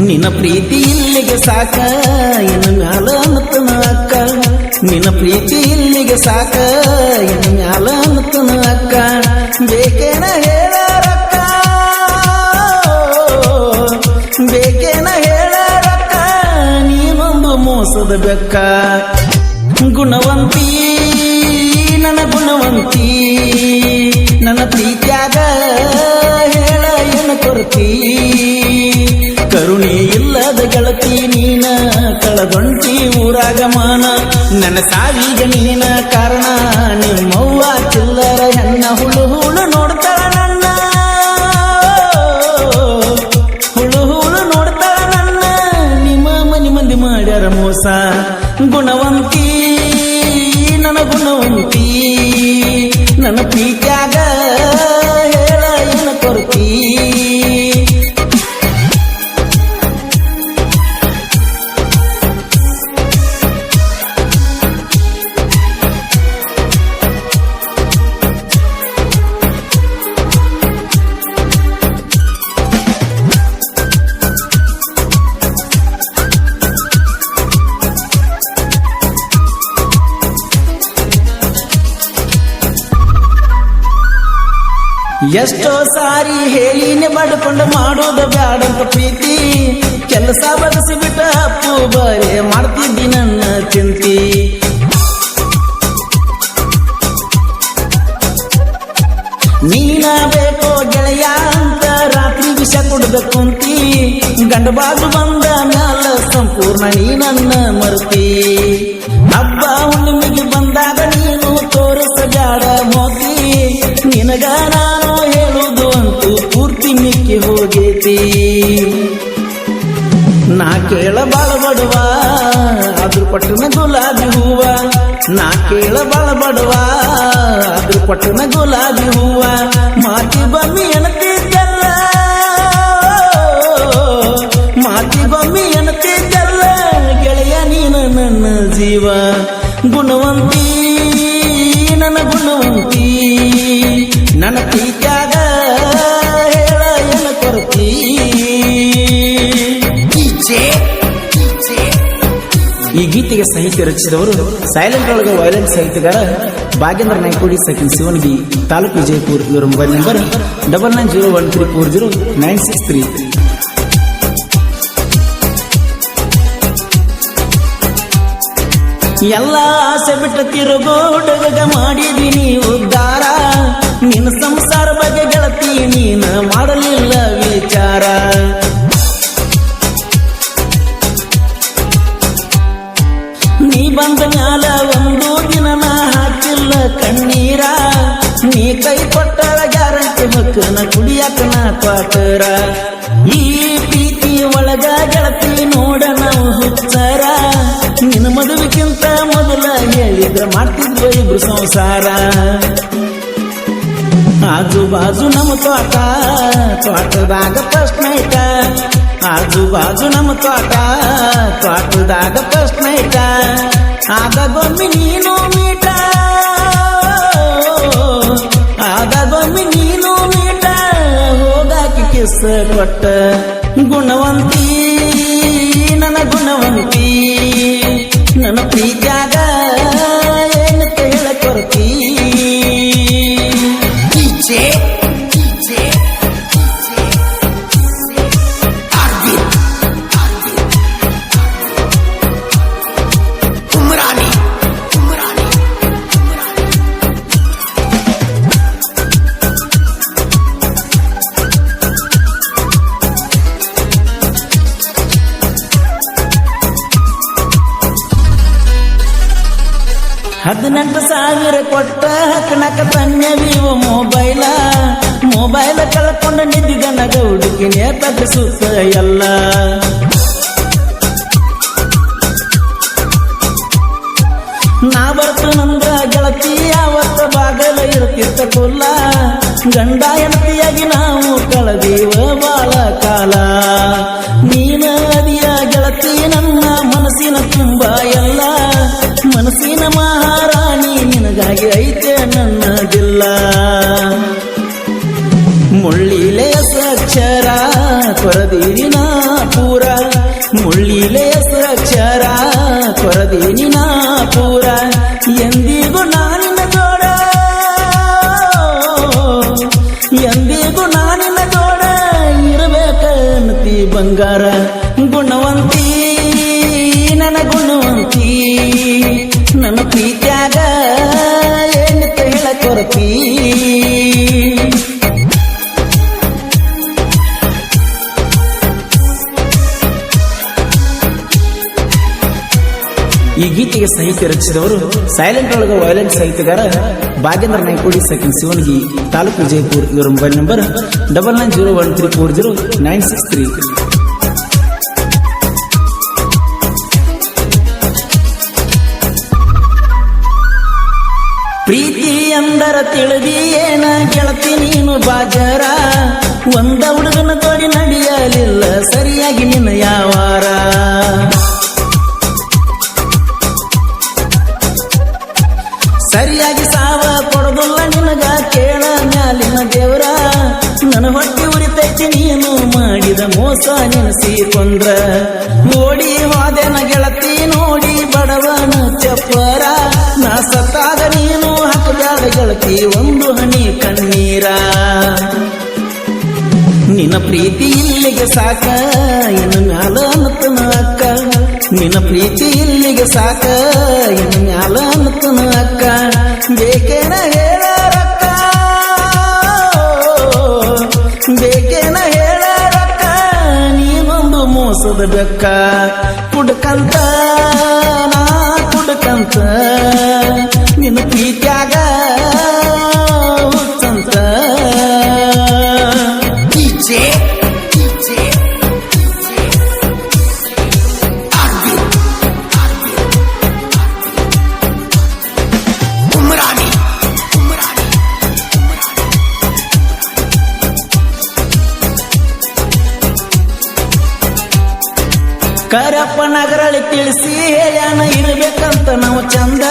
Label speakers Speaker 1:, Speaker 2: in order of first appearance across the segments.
Speaker 1: ನಿನ್ನ ಪ್ರೀತಿ ಇಲ್ಲಿಗೆ ಸಾಕ ಇನ್ನು ಮ್ಯಾಲ ಅನ್ನತನ ಅಕ್ಕ ನಿನ್ನ ಪ್ರೀತಿ ಇಲ್ಲಿಗೆ ಸಾಕ ಇನ್ನು ಮ್ಯಾಲ ಅನ್ನತನ ಅಕ್ಕ ಬೇಕೇನ ಹೇಳರಕ್ಕ ಬೇಕೇನ ಹೇಳರಕ್ಕ ನೀನೊಂದು ಮೋಸದ ಬೆಕ್ಕ ಗುಣವಂತಿ ನನ್ನ ಗುಣವಂತಿ ನನ್ನ ಪ್ರೀತ್ಯಾಗ ಹೇಳ ಏನು ಕೊರತಿ ಕರುಣೆ ಇಲ್ಲದ ಗೆಳತಿ ನೀನ ಕಳದೊಂಟಿ ಊರಾಗಮಾನ ನನ್ನ ಸಾವಿಗೆ ನೀನ ಕಾರಣ ನಿಮ್ಮವ್ವ ಚಿಲ್ಲರ ಹೆಣ್ಣ ಹುಳು ಹುಳು ನೋಡ್ತಾಳ ನನ್ನ ಹುಳು ಹುಳು ನೋಡ್ತಾಳ ನನ್ನ ನಿಮ್ಮ ಮನೆ ಮಂದಿ ಮಾಡ್ಯಾರ ಮೋಸ ಗುಣವಂತಿ ನನ್ನ ಗುಣವಂತಿ ನನ್ನ ಪ್ರೀತ್ಯಾಗ ಹೇಳ ಏನು ಕೊರತಿ ಎಷ್ಟೋ ಸಾರಿ ಹೇಳಿನೇ ಬಡ್ಕೊಂಡು ಮಾಡೋದ ಬ್ಯಾಡಂತ ಪ್ರೀತಿ ಕೆಲಸ ಬದಸಿ ಬಿಟ್ಟ ಅಪ್ಪು ಬರೇ ಮಾಡ್ತಿದ್ದಿ ನನ್ನ ಚಿಂತಿ ನೀನ ಬೇಕೋ ಗೆಳೆಯ ಅಂತ ರಾತ್ರಿ ವಿಷ ಕುಡ್ದ ಕುಂತಿ ಗಂಡ ಬಾಜು ಬಂದ ಮ್ಯಾಲ ಸಂಪೂರ್ಣ ನೀ ನನ್ನ ಮರ್ತಿ ಹಬ್ಬ ಹುಣ್ಣಿಮೆಗೆ ಬಂದಾಗ ನೀನು ತೋರಿಸಬ್ಯಾಡ ಮೋತಿ ನಿನಗ ನಾನು ಹೇಳುವುದು ಅಂತೂ ಪೂರ್ತಿ ಮಿಕ್ಕಿ ಹೋಗೇತಿ ನಾ ಕೇಳ ಬಾಳ ಬಡವ ಅದ್ರ ಪಟ್ಟಣ ಗುಲಾಬಿ ಹೂವ ನಾ ಕೇಳ ಬಾಳ ಬಡವ ಅದ್ರ ಪಟ್ಟಣ ಗುಲಾಬಿ ಹೂವ ಮಾತಿ ಬಮ್ಮಿ ಎನತಿದ್ದಲ್ಲ ಮಾತಿ ಬಮ್ಮಿ ಎನತಿದ್ದಲ್ಲ ಗೆಳೆಯ ನೀನು ನನ್ನ ಜೀವ ಗುಣವಂತಿ ನನ್ನ ಗುಣವಂತಿ ನನ್ನ ಪ್ರೀತ್ಯಾಗ ಹೇಳ ಏನು ಕೊರತಿ ಈ ಗೀತೆಗೆ ಸಾಹಿತ್ಯ ರಚಿಸಿದವರು ಸೈಲೆಂಟ್ ಒಳಗ ವೈಲೆಂಟ್ ಸಾಹಿತ್ಯಗಾರ ಭಾಗ್ಯೇಂದ್ರ ನಾಯ್ಕೋಡಿ ಸೆಕೆಂಡ್ ಶಿವನಗಿ ತಾಲೂಕು ವಿಜಯಪುರ ಇವರ ಮೊಬೈಲ್ ನಂಬರ್ 9901340963 ಎಲ್ಲ ಆಸೆ ಬಿಟ್ಟ ತಿರುಗೋಡಗ ಮಾಡಿದೀನಿ ಉದ್ಧಾರ ನಿನ್ನ ಸಂಸಾರ ಬಗ್ಗೆ ಗೆಳತಿ ನೀನ ಮಾಡಲಿಲ್ಲ ವಿಚಾರ ನೀ ಬಂದ ಮ್ಯಾಲ ಒಂದು ದಿನ ನಾ ಹಾಕಿಲ್ಲ ಕಣ್ಣೀರ ನೀ ಕೈ ಕೊಟ್ಟಳ ಗ್ಯಾರಂಟಿ ಮಕ್ಕನ ಕುಡಿಯಕ ನಾ ಕ್ವಾಟರ ಈ ಪ್ರೀತಿ ಒಳಗ ಗೆಳತಿ ನೋಡ ನಾವು ಹುಚ್ಚಾರ ನಿನ್ನ ಮದುವೆಗಿಂತ ಮೊದಲ ಹೇಳಿದ್ರ ಮಾಡ್ತಿದ್ವ ಇಬ್ರು ಸಂಸಾರ ಆಜು ಬಾಜು ನಮ್ಮ ತೋಟದಾಗ ಫಸ್ಟ್ ನೈಟ ಆಜು ಬಾಜು ನಮ್ಮ ತೋಟದಾಗ ಫಸ್ಟ್ ನೈಟ ಆದಾಗೊಮ್ಮೆ ನೀನು ಮೀಟ ಆದಾಗೊಮ್ಮೆ ನೀನು ಮೀಟ ಹೋಗಾಕಿ ಕಿಸ್ ಕೊಟ್ಟ ಗುಣವಂತಿ ನನ್ನ ಗುಣವಂತಿ ನನ್ನ ಪ್ರೀತ್ಯಾಗ ಏನು ಹೇಳ ಕೊರತಿ ಹದಿನೆಂಟು ಸಾವಿರ ಕೊಟ್ಟ ಹಕ್ಕನಕ ತನ್ನೆ ವಿವೋ ಮೊಬೈಲ ಕಳ್ಕೊಂಡ ನಿದ್ದಿಗನ ಗೌಡಿಗೆ ತಗ್ಗಿಸುತ್ತ ಎಲ್ಲ ನಾ ಬರ್ತು ನಂದ್ರ ಗೆಳತಿ ಯಾವತ್ತ ಬಾಗಲ ಇರ್ತಿತ್ತ ಕುಲ್ಲ ಗಂಡ ಹೆಂಡತಿಯಾಗಿ ನಾವು ಕಳೆದೀವ ಬಾಳ ಕಾಲ ನೀನ ಅದಿಯ ಗೆಳತಿ ನನ್ನ ಮನಸ್ಸಿನ ತುಂಬ ಎಲ್ಲ ಮನಸ್ಸಿನ ಮಹಾರಾಣಿ ನಿನಗಾಗಿ ಐತೆ ನನ್ನ ಜಿಲ್ಲ ಮುಳ್ಳಿಲೆಯ ಸಕ್ಷರ ಕೊರದೀರಿನ ಪೂರ ಬರ್ತೀನಿ ನಾ ಪೂರ ಎಂದಿಗೂ ನಾನಿನ ಜೋಡ ಎಂದಿಗೂ ನಾನಿನ ಜೋಡ ಇರಬೇಕಂತಿ ಬಂಗಾರ ಗುಣವಂತಿ ನನ್ನ ಗುಣವಂತಿ ನನ್ನ ಪ್ರೀತ್ಯಾಗ ಏನಂತ ಹೇಳ ಕೊರತಿ ಈ ಗೀತೆಗೆ ಸಾಹಿತ್ಯ ರಚಿಸಿದವರು ಸೈಲೆಂಟ್ ಒಳಗ ವೈಲೆಂಟ್ ಸಾಹಿತ್ಯಗಾರ ಭಾಗೇಂದ್ರ ನಾಯ್ಕೋಡಿ ಸೆಕೆಂಡ್ ಶಿವನಗಿ ತಾಲೂಕು ವಿಜಯಪುರ. ಇವರ ಮೊಬೈಲ್ ನಂಬರ್ 9901340963. ಪ್ರೀತಿ ಅಂದರ ತಿಳಿದಿ ಏನ ಗೆಳತಿ ನೀನು ಬಾಜರ ಒಂದ ಹುಡುಗನ ತೋಡಿ ನಡೆಯಲಿಲ್ಲ ಸರಿಯಾಗಿ ನಿನ್ನ ಯಾವಾರ ಸರಿಯಾಗಿ ಸಾವ ಕೊಡೋದಿಲ್ಲ ನಿನಗ ಕೇಳ ಮ್ಯಾಲಿನ ದೇವರ ನನ್ನ ಹೊಟ್ಟೆ ಉರಿತೈತಿ ನೀನು ಮಾಡಿದ ಮೋಸ ನೆನೆಸಿಕೊಂಡ್ರ ಓಡಿ ಹೋದೆನ ಗೆಳತಿ ನೋಡಿ ಬಡವನ ಚಪ್ಪರ ನಾ ಸತ್ತಾಗ ನೀನು ಹಾಕದಾದ ಗೆಳತಿ ಒಂದು ಹನಿ ಕಣ್ಣೀರ ನಿನ್ನ ಪ್ರೀತಿ ಇಲ್ಲಿಗೆ ಸಾಕ ಇನ್ನು ಮ್ಯಾಲ ಅನ್ನತನ ಅಕ್ಕ ನಿನ್ನ ಪ್ರೀತಿ ಇಲ್ಲಿಗೆ ಸಾಕ ಇನ್ನು ಮ್ಯಾಲ ಅನ್ನತನ ಅಕ್ಕ ಬೇಕೇನ ಹೇಳರಕ್ಕ ಬೇಕೇನ ಹೇಳರಕ್ಕ ನೀನೊಂದು ಮೋಸದ ಬೆಕ್ಕ ಕುಡ್ಕಂತ ನಾ ಕುಡ್ಕಂತ ನಿನ್ನ ಪ್ರೀತ್ಯಾಗ ಹುಚ್ಚಂತ ಕರಪ್ಪ ನಗರಳಿ ತಿಳಿಸಿ ಹೇಳ್ಯಾನ ಇರ್ಬೇಕಂತ ನಾವು ಚಂದ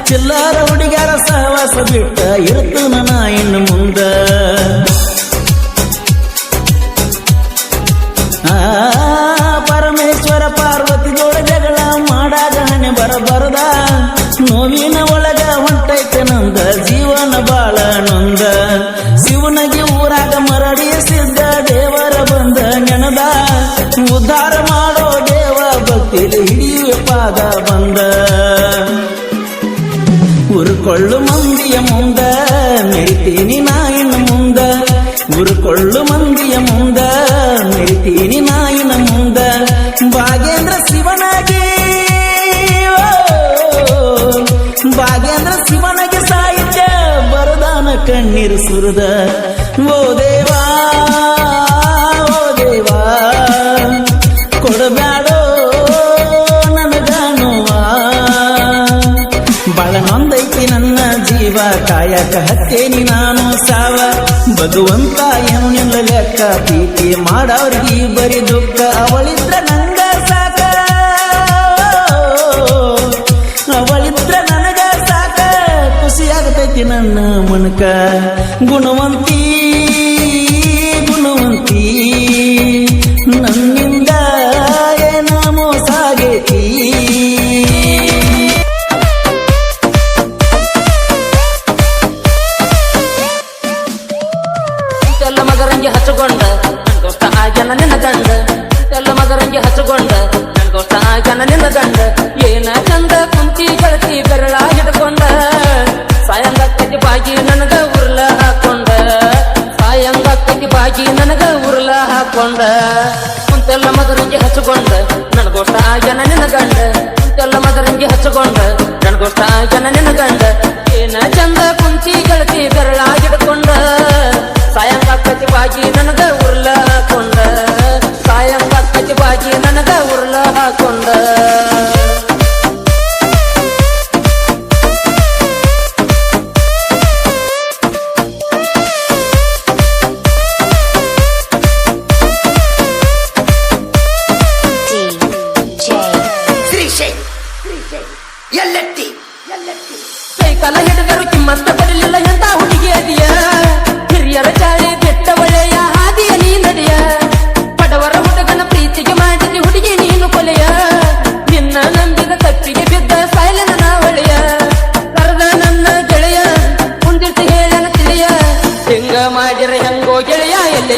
Speaker 1: ಚಿಲ್ಲರ ಹುಡುಗ್ಯಾರ ಸಹವಾಸ ಬಿಟ್ಟ ಇರುತ್ತು ನಾ ಇನ್ನು ಮುಂದ ಪರಮೇಶ್ವರ ಪಾರ್ವತಿ ಜೋಡ ಜಗಳ ಮಾಡಾಗ ಹಣೆ ಬರಬಾರದ ನೋವಿನ ಒಳಗ ಹೊಂಟೈತೆ ನಂದ ಜೀವನ ಬಾಳ ನೊಂದ ಶಿವನಗಿ ಊರಾಗ ಮರಡಿಸಿದ್ದ ದೇವರ ಬಂದ ನೆನದ ಉದ್ಧಾರ ಮಾಡೋ ದೇವ ಭಕ್ತಿಲಿ ಹಿಡಿಯುವ ಪಾದ ಬಂದ ಉರುಕೊಳ್ಳು ಮಂದಿಯ ಮುಂದ ಮೆರಿತೀನಿ ನಾಯಿನ ಮುಂದ ಉರುಕೊಳ್ಳು ಮಂದಿಯ ಮುಂದ ಮೆರಿತೀನಿ ನಾಯಿನ ಮುಂದ ಭಾಗೇಂದ್ರ ಶಿವನಾಗಿ ಭಾಗೇಂದ್ರ ಶಿವನಿಗೆ ಸಾಹಿತ್ಯ ಬರದಾನ ಕಣ್ಣೀರು ಸುರದ ಓ ದೇವಾ ಓ ದೇವಾ ಕೊಡಬ್ಯಾಡೋ ನನಗಾನುವ ಬಾಳ ನೊಂದೈತಿ ನನ್ನ ಜೀವ ಕಾಯಕ ಹತ್ತೇನಿ ನಾನು ಸಾವ ಭಗವಂತ ಏನು ನಿಲ್ಲ ಲೆಕ್ಕ ಪ್ರೀತಿ ಮಾಡವ್ರಿಗೆ ಬರೀ ದುಃಖ ಅವಳಿದ್ರ ನಂಗ ಸಾಕ ಅವಳಿದ್ರ ನನಗ ಸಾಕ ಖುಷಿಯಾಗತೈತಿ ನನ್ನ ಮನಕ ಗುಣವಂತಿ ಗುಣವಂತಿ ನನ್ನಿಂದ ಏನ ಮೋಸಾಗೈತಿ
Speaker 2: ತೆಲ್ಲ ಮಗರಂಗಿ ಹಚ್ಚುಕೊಂಡ ನನ್ಗೋಷ್ಟ ಆಗ್ಯಾನ ನಿನ್ನ ಗಂಡ ತೆಲ್ಲ ಮಗರಂಗಿ ಹಚ್ಚುಕೊಂಡ ನನ್ಗೋಷ್ಟ ಆಗ್ಯಾನ ನಿನ್ನ ಗಂಡ ಏನ ಚಂದ ಕುಂತಿ ಗೆಳತಿ ಬೆರಳ ಹಿಡ್ಕೊಂಡ ಸಾಯಂಗಕ್ಕಿ ಬಾಗಿ ನನಗ ಉರ್ಲ ಹಾಕೊಂಡ ಸಾಯಂಗಕ್ಕಿ ಬಾಗಿ ನನಗ ಉರ್ಲ ಹಾಕೊಂಡ ಕುಂತೆಲ್ಲ ಮಗರಂಗಿ ಹಚ್ಚುಕೊಂಡ ನನ್ಗೋಷ್ಟ ಆಗ್ಯಾನ ನಿನ್ನ ಗಂಡ ಕುಂತೆಲ್ಲ ಮಗರಂಗಿ ಹಚ್ಚುಕೊಂಡ ನನ್ಗೋಷ್ಟ ಆಗ್ಯಾನ ನಿನ್ನ ಗಂಡ ಏನ ಚಂದ ಕುಂತಿ ಗೆಳತಿ ಬೆರಳ ಹಿಡ್ಕೊಂಡ ಸಾಯಂಗಕ್ಕಿ ಬಾಗಿ ನನಗ ಉರ್ಲ ಹಾಕೊಂಡ ಸಾಯಂಗಕ್ಕಿ ಬಾಗಿ ನನಗ ಉರ್ಲ ಹಾಕೊಂಡ ಕೈಕಾಲ ಹಿಡಿದರು ಕಿಮ್ಮತ್ತ ಬರಲಿಲ್ಲ ಎಂತ ಹುಡುಗಿ ಅದಿಯ ಹಿರಿಯರ ಚಾಳಿ ಕೆಟ್ಟ ಒಳ್ಳೆಯ ಹಾದಿಯ ನೀ ನಡಿಯ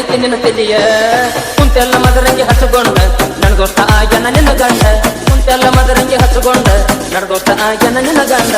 Speaker 2: ಐತಿ ನಿನ್ನ ತಲಿಯ ಕುಂತೆಲ್ಲ ಮದರಂಗಿ ಹಚ್ಚಗೊಂಡ ನನ್ ದೋಸ್ತ ಆಗ್ಯಾನ ನಿನ್ನ ಗಂಡ ಕುಂತೆಲ್ಲ ಮದರಂಗಿ ಹಚ್ಚಗೊಂಡ ನನ್ ದೋಸ್ತ ಆಗ್ಯಾನ ನಿನ್ನ ಗಂಡ